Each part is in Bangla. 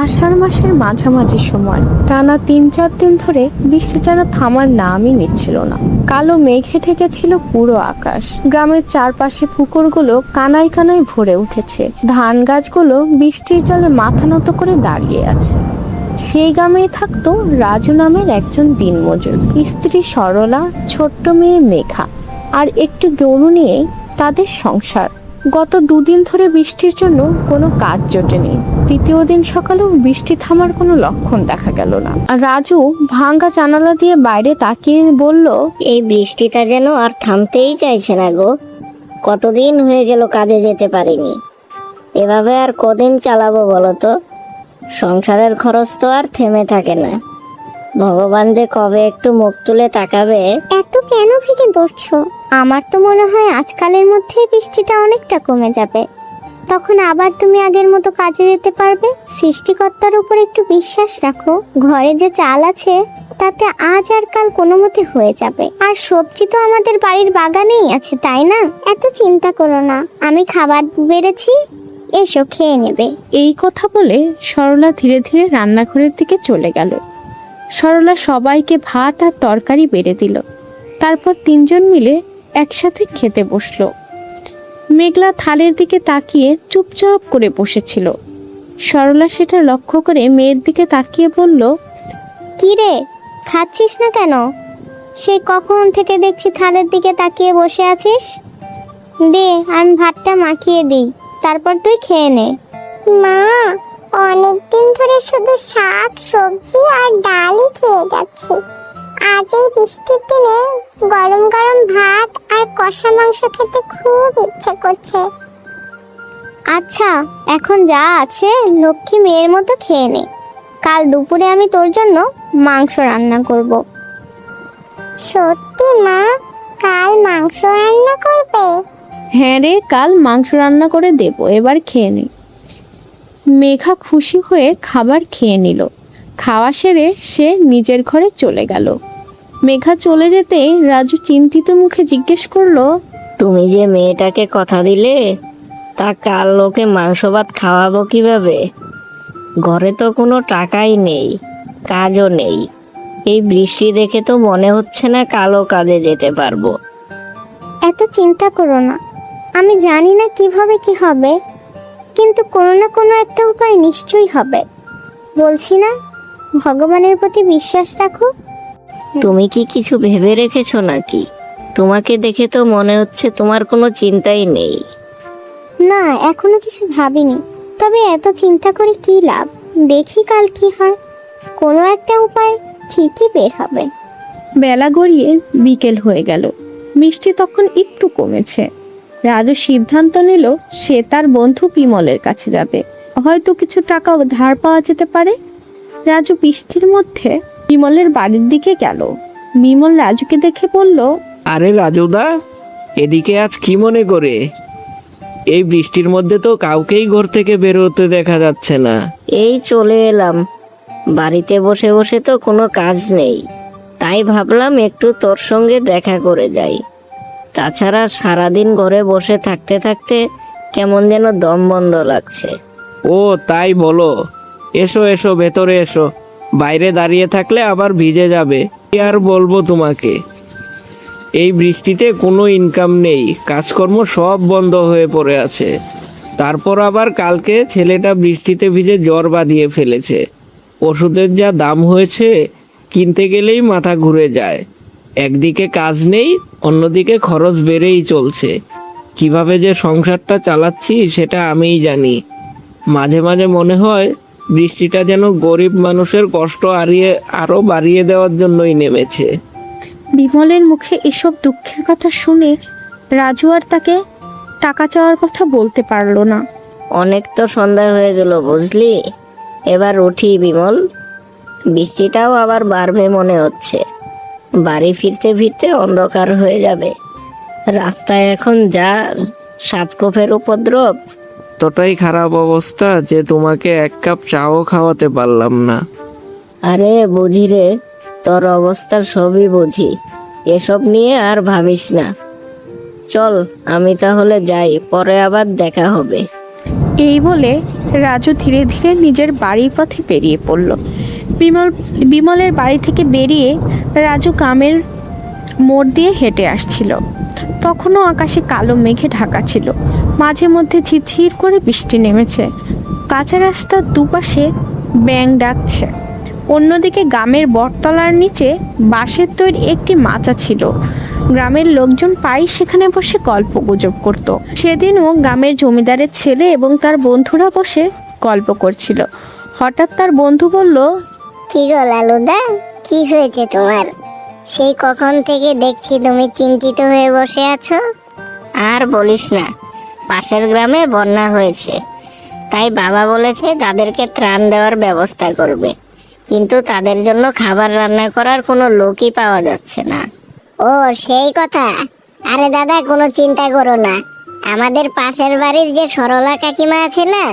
আষাঢ় মাসের মাঝামাঝি সময় টানা ৩-৪ দিন ধরে বৃষ্টি যেন থামার নামই নিচ্ছিল না। কালো মেঘে ঢেকেছিল পুরো আকাশ। গ্রামের চারপাশে পুকুরগুলো কানায় কানায় ভরে উঠেছে। ধান গাছগুলো বৃষ্টির জলে মাথা নত করে দাঁড়িয়ে আছে। সেই গ্রামেই থাকতো রাজু নামের একজন দিনমজুর। স্ত্রী সরলা, ছোট্ট মেয়ে মেঘা আর একটু গরু নিয়ে তাদের সংসার। গত 2 দিন ধরে বৃষ্টির জন্য কোনো কাজ জোটেনি। তৃতীয় দিন সকালেও বৃষ্টি থামার কোনো লক্ষণ দেখা গেল না। আর রাজু ভাঙ্গা জানালা দিয়ে বাইরে তাকিয়ে বলল, এই বৃষ্টিটা যেন আর থামতেই চাইছে না গো। কতদিন হয়ে গেল কাজে যেতে পারিনি। এভাবে আর কদিন চালাবো বলো তো? সংসারের খরচ তো আর থেমে থাকে না। ভগবান যে কবে একটু মুখ তুলে তাকাবে। এত কেন ভেঙে পড়ছো? আমার তো মনে হয় আজকালের মধ্যে বৃষ্টিটা অনেকটা কমে যাবে। তখন আবার তুমি আগের মতো কাজে যেতে পারবে। সৃষ্টিকর্তার উপর একটু বিশ্বাস রাখো। ঘরে যে চাল আছে তাতে আজ আর কাল কোনো মতে হয়ে যাবে। আর সবজি তো আমাদের বাড়ির বাগানেই আছে, তাই না? এত চিন্তা করো না, আমি খাবার বেড়েছি, এসো খেয়ে নেবে। এই কথা বলে সরলা ধীরে ধীরে রান্নাঘরের দিকে চলে গেল। সরলা সবাইকে ভাত আর তরকারি বেড়ে দিল। তারপর 3জন মিলে একসাথে খেতে বসলো। মেঘলা থালের দিকে তাকিয়ে চুপচাপ করে বসেছিল। সরলা সেটা লক্ষ্য করে মেয়ের দিকে তাকিয়ে বলল, কি রে, খাচ্ছিস না কেন? সেই কখন থেকে দেখছি থালের দিকে তাকিয়ে বসে আছিস। দে, আমি ভাতটা মাখিয়ে দিই, তারপর তুই খেয়ে নে। মা, অনেকদিন ধরে শুধু শাক সবজি আর ডালই খেয়ে যাচ্ছি। আজ এই বৃষ্টির দিনে গরম গরম ভাত আর কষা মাংস খেতে খুব ইচ্ছে করছে। আচ্ছা, এখন যা আছে লক্ষ্মী মেয়ের মতো খেয়ে নে। কাল দুপুরে আমি তোর জন্য মাংস রান্না করব। সত্যি মা, কাল মাংস রান্না করবে? হ্যাঁ রে, কাল মাংস রান্না করে দেব, এবার খেয়ে নে। মেঘা খুশি হয়ে খাবার খেয়ে নিল। খাওয়া সেরে সে নিজের ঘরে চলে গেল। মেঘা চলে যেতে রাজু চিন্তিত মুখে জিজ্ঞেস করলো, তুমি যে মেয়েটাকে কথা দিলে, তা কাল লোকে মাংস ভাত খাওয়াবো কিভাবে? ঘরে তো কোনো টাকাই নেই, কাজও নেই। এই বৃষ্টি দেখে তো মনে হচ্ছে না কালও কাজে যেতে পারবো। এত চিন্তা করো না, আমি জানি না কিভাবে কি হবে, কিন্তু কোনো না কোনো একটা উপায় নিশ্চয়ই হবে। বলছি না, ভগবানের প্রতি বিশ্বাস রাখো। তুমি কি কিছু ভেবে রেখেছো নাকি? তোমাকে দেখে তো মনে হচ্ছে তোমার কোনো চিন্তাই নেই। না, এখনো কিছু ভাবিনি, তবে এত চিন্তা করে কি লাভ? দেখি কাল কি হয়, কোনো একটা উপায় ঠিকই বের হবে। বেলা গড়িয়ে বিকেল হয়ে গেল। বৃষ্টি তখন একটু কমেছে। রাজু সিদ্ধান্ত নিল সে তার বন্ধু বিমলের কাছে যাবে, হয়তো কিছু টাকা ধার পাওয়া যেতে পারে। রাজু বৃষ্টির মধ্যে বিমলের বাড়ির দিকে গেল। বিমল রাজুকে দেখে বলল, আরে রাজুদা, এদিকে আজ কি মনে করে? এই বৃষ্টির মধ্যে তো কাউকেই ঘর থেকে বেরোতে দেখা যাচ্ছে না। এই চলে এলাম। বাড়িতে বসে বসে তো কোনো কাজ নেই, তাই ভাবলাম একটু তোর সঙ্গে দেখা করে যাই। তাছাড়া সারাদিন ঘরে বসে থাকতে থাকতে কেমন যেন দম বন্ধ লাগছে। ও তাই বলো? এসো এসো, ভেতরে এসো। বাইরে দাঁড়িয়ে থাকলে আবার ভিজে যাবে। কি আর বলবো তোমাকে, এই বৃষ্টিতে কোনো ইনকাম নেই, কাজকর্ম সব বন্ধ হয়ে পড়ে আছে। তারপর আবার কালকে ছেলেটা বৃষ্টিতে ভিজে জ্বর বাঁধিয়ে ফেলেছে। ওষুধের যা দাম হয়েছে, কিনতে গেলেই মাথা ঘুরে যায়। একদিকে কাজ নেই, অন্যদিকে খরচ বেড়েই চলছে। কিভাবে যে সংসারটা চালাচ্ছি সেটা আমিই জানি। মাঝে মাঝে মনে হয় বৃষ্টিটা যেন গরিব মানুষের কষ্ট আরও বাড়িয়ে দেওয়ার জন্যই নেমেছে। বিমলের মুখে এসব দুঃখের কথা শুনে রাজু আর তাকে টাকা চাওয়ার কথা বলতে পারল না। অনেক তো সন্ধ্যা হয়ে গেল বুঝলি, এবার উঠি বিমল। বৃষ্টিটাও আবার বাড়বে মনে হচ্ছে। বাড়ি ফিরতে ফিরতে অন্ধকার হয়ে যাবে। রাস্তায় এখন যা সাপখোপের উপদ্রব। এতটাই খারাপ অবস্থা যে তোমাকে 1 কাপ চাও খাওয়াতে পারলাম না। আরে বুঝি রে, তোর অবস্থা সবই বুঝি। এসব নিয়ে আর ভাবিস না। চল, আমি তাহলে যাই, পরে আবার দেখা হবে। এই বলে রাজু ধীরে ধীরে নিজের বাড়ির পথে বেরিয়ে পড়ল। বিমলের বাড়ি থেকে বেরিয়ে রাজু গ্রামের মোড় দিয়ে হেঁটে আসছিল। তখনও আকাশে কালো মেঘে ঢাকা ছিল, মাঝে মধ্যে ঝিরঝির করে বৃষ্টি নেমেছে। কাঁচা রাস্তার দুপাশে ব্যাঙ ডাকছে। অন্যদিকে গ্রামের বটতলার নিচে বাঁশের তৈরি একটি মাচা ছিল। গ্রামের লোকজন প্রায়ই সেখানে বসে গল্প গুজব করত। সেদিনও গ্রামের জমিদারের ছেলে এবং তার বন্ধুরা বসে গল্প করছিল। হঠাৎ তার বন্ধু বলল, কি গো লালুদা, কি হয়েছে তোমার? সেই কখন থেকে দেখছি তুমি চিন্তিত হয়ে বসে আছো। আর বলিস না, পাশের গ্রামে বন্যা হয়েছে, তাই বাবা বলেছে তাদেরকে ত্রাণ দেওয়ার ব্যবস্থা করবে, কিন্তু তাদের জন্য খাবার রান্না করার কোনো লোকই পাওয়া যাচ্ছে না। ও সেই কথা। আরে দাদা, কোনো চিন্তা করো না, আমাদের পাশের বাড়ির যে সরলা কাকিমা আছে না,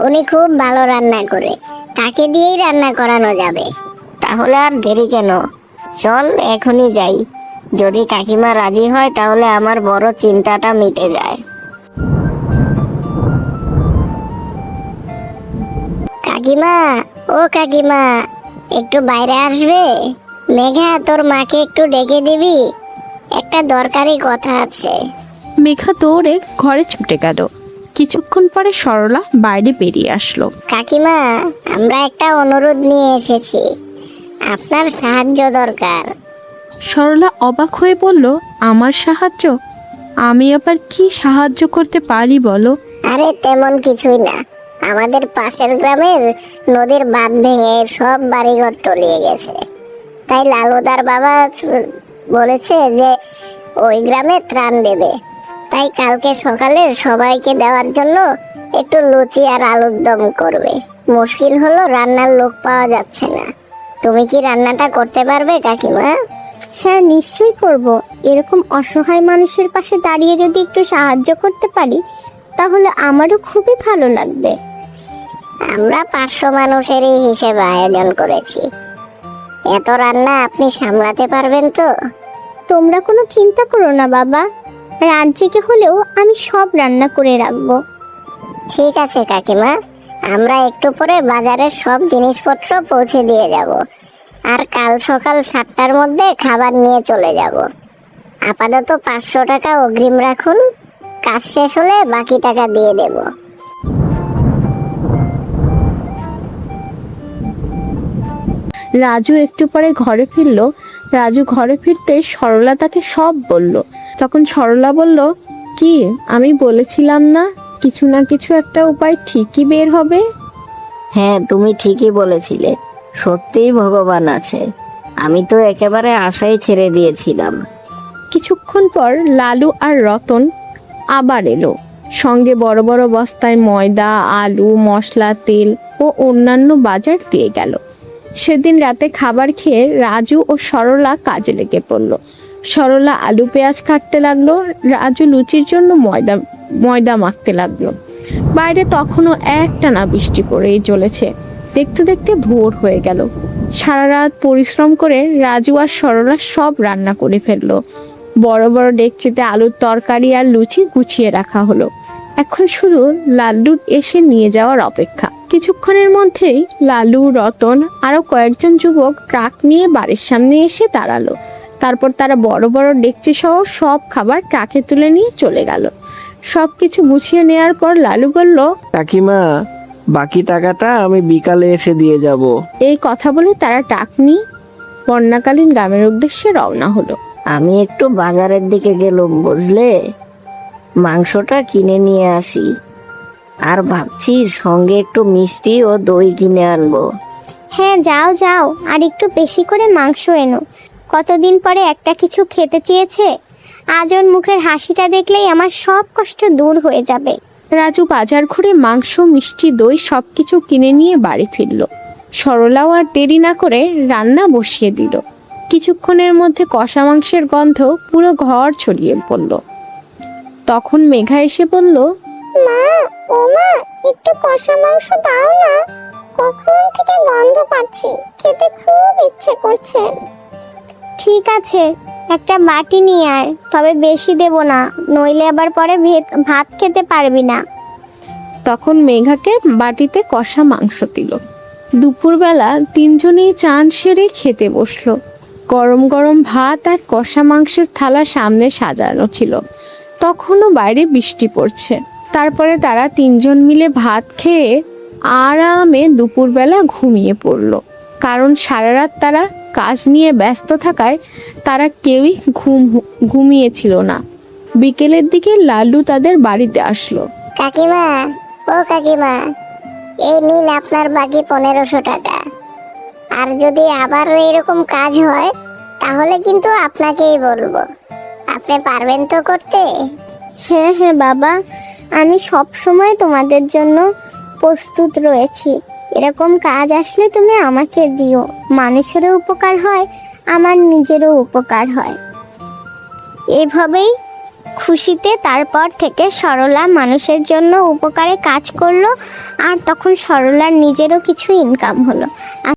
উনি খুব ভালো রান্না করে, তাকে দিয়েই রান্না করানো যাবে। তাহলে আর দেরি কেন, চল এখনই যাই। যদি কাকিমা রাজি হয় তাহলে আমার বড় চিন্তাটা মিটে যায়। কাকিমা, ও কাকিমা, একটু বাইরে আসবে? মেঘা, তোর মাকে একটু ডেকে দিবি, একটা দরকারি কথা আছে। মেঘা দৌড়ে ঘরে ছুটে গেল। কিছুক্ষণ পরে সরলা বাইরে বেরিয়ে আসলো। কাকিমা, আমরা একটা অনুরোধ নিয়ে এসেছি, আপনার সাহায্য দরকার। সরলা অবাক হয়ে বলল, আমার সাহায্য? আমি আবার কি সাহায্য করতে পারি বলো? আরে তেমন কিছুই না, আমাদের পাশের গ্রামের নদীর বাঁধ ভেঙে সব বাড়িঘর তলিয়ে গেছে, তাই লালুদার বাবা বলেছে যে ওই গ্রামে ত্রাণ দেবে। তাই কালকে সকালে সবাইকে দেওয়ার জন্য একটু লুচি আর আলুর দম করবে। মুশকিল হলো রান্নার লোক পাওয়া যাচ্ছে না। তুমি কি রান্নাটা করতে পারবে কাকিমা? হ্যাঁ, নিশ্চয়ই করব। এরকম অসহায় মানুষের পাশে দাঁড়িয়ে যদি একটু সাহায্য করতে পারি তাহলে আমারও খুবই ভালো লাগবে। আমরা 500 মানুষেরই হিসেবে আয়োজন করেছি, এত রান্না আপনি সামলাতে পারবেন তো? তোমরা কোনো চিন্তা করো না বাবা, রাত জেগে হলেও আমি সব রান্না করে রাখবো। ঠিক আছে কাকিমা, আমরা একটু পরে বাজারের সব জিনিসপত্র পৌঁছে দিয়ে যাব, আর কাল সকাল 7টার মধ্যে খাবার নিয়ে চলে যাব। আপাতত 500 টাকা অগ্রিম রাখুন, কাজ শেষ হলে বাকি টাকা দিয়ে দেব। রাজু একটু পরে ঘরে ফিরল। রাজু ঘরে ফিরতে সরলা তাকে সব বলল। তখন সরলা বলল, কি আমি বলেছিলাম না কিছু না কিছু একটা উপায় ঠিকই বের হবে? হ্যাঁ, তুমি ঠিকই বলেছিলে, সত্যিই ভগবান আছে। আমি তো একেবারে আশাই ছেড়ে দিয়েছিলাম। কিছুক্ষণ পর লালু আর রতন আবার এলো, সঙ্গে বড় বড় বস্তায় ময়দা, আলু, মশলা, তেল ও অন্যান্য বাজার দিয়ে গেল। সেদিন রাতে খাবার খেয়ে রাজু ও সরলা কাজে লেগে পড়ল। সরলা আলু পেঁয়াজ কাটতে লাগলো, রাজু লুচির জন্য ময়দা মাখতে লাগলো। বাইরে তখনও একটানা বৃষ্টি পড়েই চলেছে। দেখতে দেখতে ভোর হয়ে গেল। সারা রাত পরিশ্রম করে রাজু আর সরলা সব রান্না করে ফেললো। বড় বড় ডেকচিতে আলুর তরকারি আর লুচি গুছিয়ে রাখা হলো। এখন শুধু লাল্লুর এসে নিয়ে যাওয়ার অপেক্ষা। কিছুক্ষণের মধ্যেই লালু, রতন আরো কয়েকজন যুবক ট্রাক নিয়ে বাড়ির সামনে এসে দাঁড়ালো। তারপর তারা বড় বড় ডেকচি সহ সব খাবার ট্রাকে তুলে নিয়ে চলে গেল। সব কিছু গুছিয়ে নেওয়ার পর লালু বলল, কাকিমা, বাকি টাকাটা আমি বিকালে এসে দিয়ে যাব। এই কথা বলে তারা ট্রাক নিয়ে বন্যাকালীন গ্রামের উদ্দেশ্যে রওনা হলো। আমি একটু বাজারের দিকে গেলাম, বুঝলে, মাংসটা কিনে নিয়ে আসি, আর ভাবছি সঙ্গে একটু মিষ্টি ও দই কিনে আনবো। হ্যাঁ, যাও যাও, আর একটু বেশি করে মাংস এনো। কতদিন পরে একটা কিছু খেতে চেয়েছে, আজ ওর মুখের হাসিটা দেখলেই আমার সব কষ্ট দূর হয়ে যাবে। রাজু বাজার ঘুরে মাংস, মিষ্টি, দই সবকিছু কিনে নিয়ে বাড়ি ফিরল। সরলাও আর দেরি না করে রান্না বসিয়ে দিল। কিছুক্ষণের মধ্যে কষা মাংসের গন্ধ পুরো ঘর ছড়িয়ে পড়ল। তখন মেঘা এসে বলল, মা, ও মা, একটু কষা মাংস দাও না, কখন থেকে গন্ধ পাচ্ছি, খেতে খুব ইচ্ছে করছে। ঠিক আছে, একটা বাটি নিয়ে আয়, তবে বেশি দেব না, নইলে আবার পরে ভাত খেতে পারবি না। তখন মেঘাকে বাটিতে কষা মাংস দিল। দুপুরবেলা তিনজনেই চান সেরে খেতে বসলো। গরম গরম ভাত আর কষা মাংসের থালা সামনে সাজানো ছিল। তখনও বাইরে বৃষ্টি পড়ছে। তারপরে তারা তিনজন মিলে ভাত খেয়ে আরামে দুপুরবেলা ঘুমিয়ে পড়লো। কারণ সারা রাত তারা কাজ নিয়ে ব্যস্ত থাকায় তারা কেউই ঘুমিয়েছিল না। বিকেলের দিকে লালু তাদের বাড়িতে আসলো। কাকিমা, ও কাকিমা, এই নিন আপনার বাকি 1500 টাকা। আর যদি আবার এরকম কাজ হয় তাহলে কিন্তু আপনাকেই বলবো। আপনি পারবেন তো করতে? হ্যাঁ হ্যাঁ বাবা, আমি সব সময় তোমাদের জন্য প্রস্তুত রয়েছি। এরকম কাজ আসলে তুমি আমাকে দিও। মানুষেরও উপকার হয়, আমার নিজেরও উপকার হয়। এভাবেই খুশিতে তারপর থেকে সরলা মানুষের জন্য উপকারে কাজ করলো, আর তখন সরলার নিজেরও কিছু ইনকাম হলো।